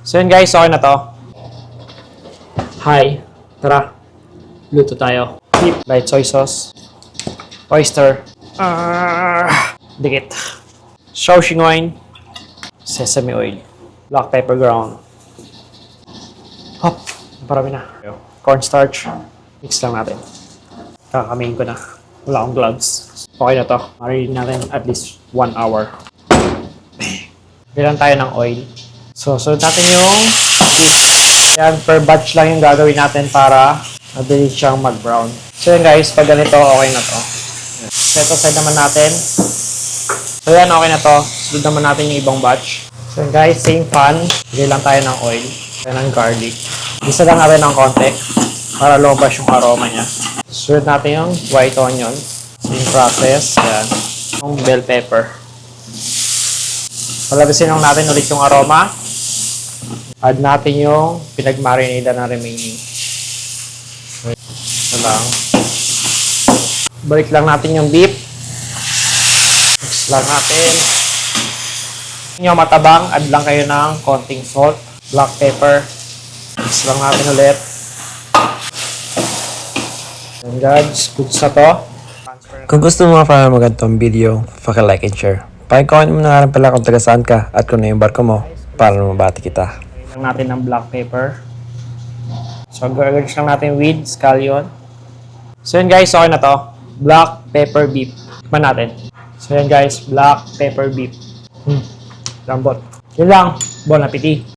So yun guys, okay na to. Hi, tara. Luto tayo. Beef, light soy sauce, oyster, dikit, Shaoxing wine, sesame oil, black pepper ground. Hop, parami na. Cornstarch, mix lang natin. Kakamain ko na. Wala akong gloves. Okay na to. Marinate natin at least 1 hour. Bilang tayo ng oil. So, sunod natin yung beef. Yan, per batch lang yung gagawin natin para mabilis siyang mag-brown. So yan guys, pag ganito, okay na to. Set aside naman natin. So yan, okay na to. Sunod naman natin yung ibang batch. So yan guys, same pan. Bigay lang tayo ng oil. Yan ang garlic. Isa lang natin ng konti para lumabas yung aroma niya. Sunod natin yung white onion. Same process. Yan. Yung bell pepper. Palabasin lang natin ulit yung aroma. Add natin yung pinag-marinate na remaining. Ito lang. Balik lang natin yung beef. Mix lang natin. Kung yung matabang, add lang kayo ng konting salt, black pepper. Mix lang natin ulit. And guys, goods na to. Kung gusto mo para magandang video, paki-like and share. Paki-comment mo na nga rin pala kung taga saan ka at kung ano yung barko mo para mabati kita. Lang natin ng black pepper. So, garnish lang natin with scallion. So, yun guys, okay na to. Black pepper beef. Tikman natin. So, yun guys, black pepper beef. Lambot. Yun lang. Bon appetit.